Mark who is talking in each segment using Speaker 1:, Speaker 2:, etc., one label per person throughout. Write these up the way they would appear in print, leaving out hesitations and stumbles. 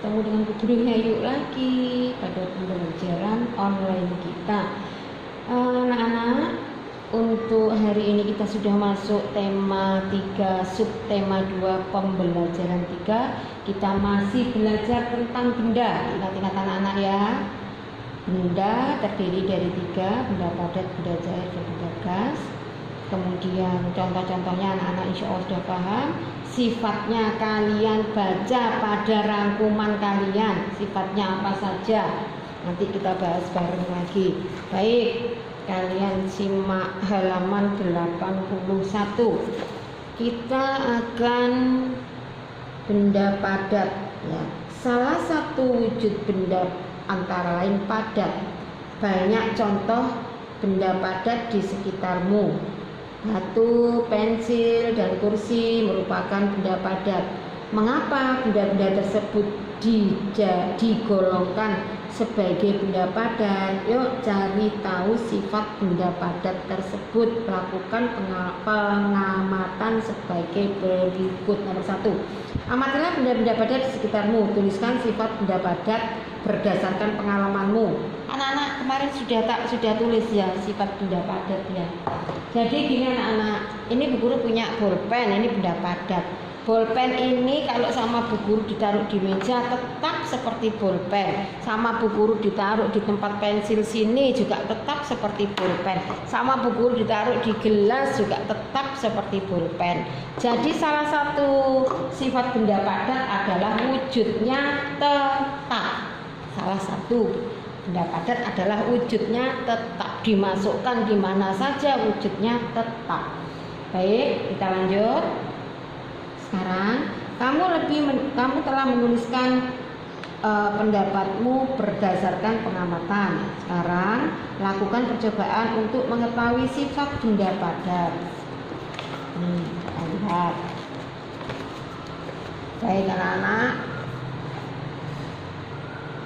Speaker 1: Ketemu dengan Bu Guru Hayu lagi pada pembelajaran online kita. Anak-anak, untuk hari ini kita sudah masuk tema 3, subtema 2, pembelajaran 3. Kita masih belajar tentang benda. Ingat-ingat anak-anak ya. Benda terdiri dari 3, benda padat, benda cair, dan benda gas. Kemudian contoh-contohnya anak-anak insya Allah sudah paham. Sifatnya kalian baca pada rangkuman kalian. Sifatnya apa saja? Nanti kita bahas bareng lagi. Baik, kalian simak halaman 81. Kita akan benda padat ya. Salah satu wujud benda antara lain padat. Banyak contoh benda padat di sekitarmu. Batu, pensil, dan kursi merupakan benda padat. Mengapa benda-benda tersebut digolongkan sebagai benda padat? Yuk cari tahu sifat benda padat tersebut. Lakukan pengamatan sebagai berikut. Nomor 1, amatilah benda-benda padat di sekitarmu. Tuliskan sifat benda padat berdasarkan pengalamanmu. Anak-anak kemarin sudah tulis ya sifat benda padat ya. Jadi gini anak-anak, ini Bu Guru punya bolpen, ini benda padat. Bolpen ini kalau sama Bu Guru ditaruh di meja tetap seperti bolpen. Sama Bu Guru ditaruh di tempat pensil sini juga tetap seperti bolpen. Sama Bu Guru ditaruh di gelas juga tetap seperti bolpen. Jadi salah satu sifat benda padat adalah wujudnya tetap. Salah satu benda padat adalah wujudnya tetap, dimasukkan di mana saja wujudnya tetap. Baik, kita lanjut. Sekarang kamu telah menuliskan pendapatmu berdasarkan pengamatan. Sekarang lakukan percobaan untuk mengetahui sifat benda padat. Kita lihat. Baik anak-anak,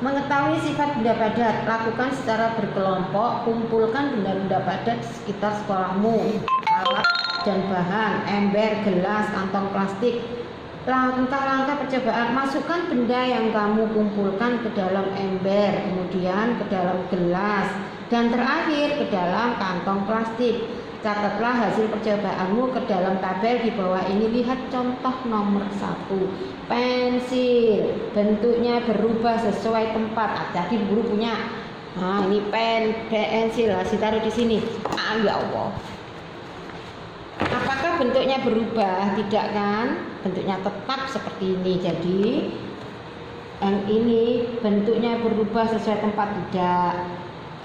Speaker 1: mengetahui sifat benda padat, lakukan secara berkelompok. Kumpulkan benda-benda padat di sekitar sekolahmu. Alat dan bahan, ember, gelas, kantong plastik. Langkah-langkah percobaan, masukkan benda yang kamu kumpulkan ke dalam ember, kemudian ke dalam gelas, dan terakhir ke dalam kantong plastik. Catatlah hasil percobaanmu ke dalam tabel di bawah ini. Lihat contoh nomor 1. Pensil, bentuknya berubah sesuai tempat. Jadi guru punya, ini pensil, ditaruh di sini. Ya Allah. Apakah bentuknya berubah? Tidak kan? Bentuknya tetap seperti ini. Jadi yang ini bentuknya berubah sesuai tempat, tidak.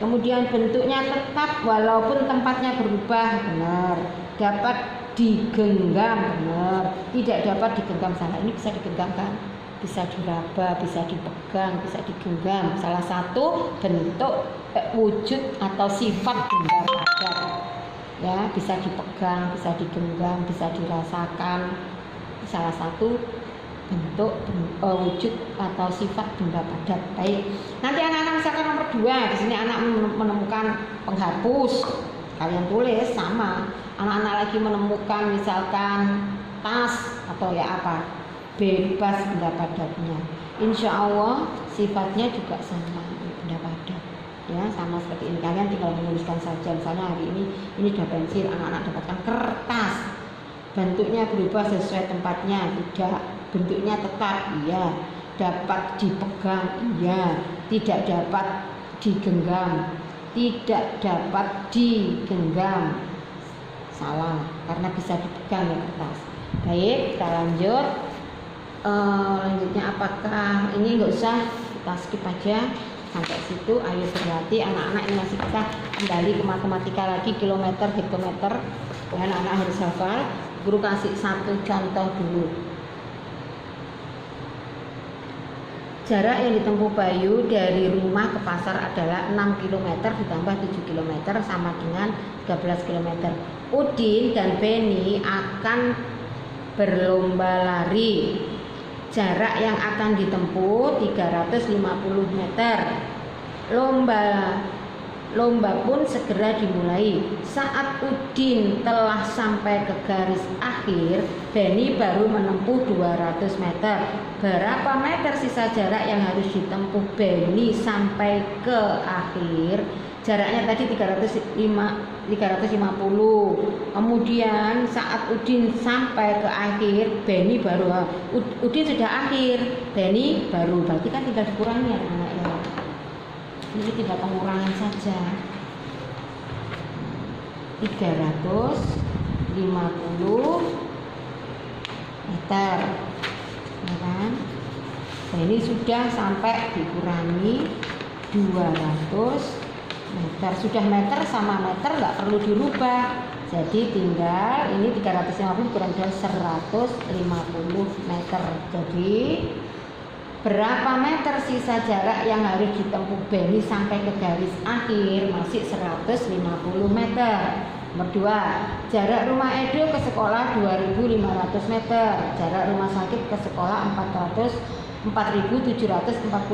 Speaker 1: Kemudian bentuknya tetap walaupun tempatnya berubah, benar. Dapat digenggam, benar. Tidak dapat digenggam, salah. Ini bisa digenggam kan? Bisa diraba, bisa dipegang, bisa digenggam. Salah satu bentuk wujud atau sifat benda padat. Ya, bisa dipegang, bisa digenggam, bisa dirasakan. Salah satu bentuk wujud atau sifat benda padat. Baik. Nanti anak-anak misalkan nomor 2, di sini anak menemukan penghapus. Kalian tulis sama. Anak-anak lagi menemukan misalkan tas atau ya apa. Bebas benda padatnya. Insya Allah sifatnya juga sama benda padat. Ya, sama seperti ini. Kalian tinggal menuliskan saja. Misalnya hari ini ada pensil, anak-anak dapatkan kertas. Bentuknya berubah sesuai tempatnya, tidak. Bentuknya tetap, iya. Dapat dipegang, iya. Tidak dapat digenggam, tidak dapat digenggam, salah, karena bisa dipegang ya kertas. Baik, kita lanjut. Lanjutnya apakah ini nggak usah, kita skip aja sampai situ. Ayo berlatih anak-anak, ini masih kita kembali ke matematika lagi, kilometer, hektometer. Ya, anak-anak harus hafal. Guru kasih satu contoh dulu. Jarak yang ditempuh Bayu dari rumah ke pasar adalah 6 km ditambah 7 km sama dengan 13 km. Udin dan Beni akan berlomba lari. Jarak yang akan ditempuh 350 meter. Lomba Lomba pun segera dimulai. Saat Udin telah sampai ke garis akhir, Beni baru menempuh 200 meter. Berapa meter sisa jarak yang harus ditempuh Beni sampai ke akhir? Jaraknya tadi 350. Kemudian saat Udin sampai ke akhir, Beni baru Udin sudah akhir, Beni baru, berarti kan tinggal dikurangi ya anak ya. Ini tinggal pengurangan saja. 350 meter, ya kan? Nah, ini sudah sampai dikurangi 200 meter. Sudah meter sama meter nggak perlu dirubah. Jadi tinggal ini 350 kurang dari 150 meter. Jadi berapa meter sisa jarak yang harus ditempuh Beni sampai ke garis akhir? Masih 150 meter. Nomor 2, jarak rumah Edo ke sekolah 2.500 meter. Jarak rumah sakit ke sekolah 4.740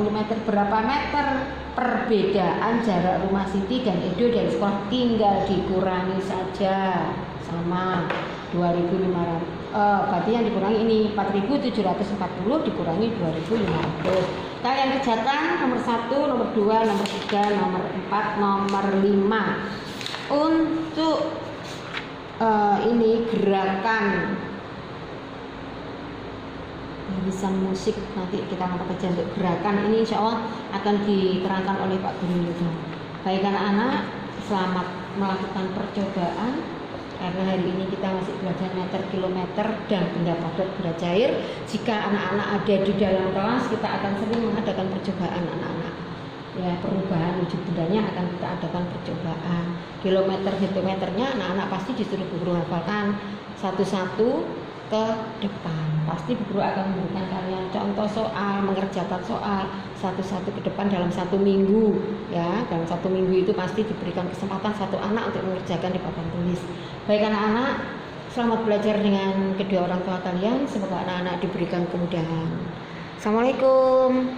Speaker 1: meter. Berapa meter perbedaan jarak rumah Siti dan Edo dari sekolah? Tinggal dikurangi saja, sama 2.500. Berarti yang dikurangi ini 4.740 dikurangi 2.500. Kalian kerjakan nomor 1, nomor 2, nomor 3, nomor 4, nomor 5. Untuk ini gerakan irisan musik, nanti kita akan kerja untuk gerakan ini, insya Allah akan diterangkan oleh Pak Guru Yuda. Baik anak-anak, selamat melakukan percobaan. Karena hari ini kita masih belajar meter, kilometer, dan benda padat, benda cair. Jika anak-anak ada di dalam kelas, kita akan sering mengadakan percobaan anak-anak. Ya, perubahan wujud bendanya akan kita adakan percobaan. Kilometer, meternya anak-anak pasti disuruh guru hafalkan satu-satu ke depan. Pasti guru akan memberikan kalian contoh soal, mengerjakan soal satu-satu ke depan dalam 1 minggu. Ya, dalam 1 minggu itu pasti diberikan kesempatan 1 anak untuk mengerjakan di papan tulis. Baik anak-anak, selamat belajar dengan kedua orang tua kalian. Semoga anak-anak diberikan kemudahan. Assalamualaikum.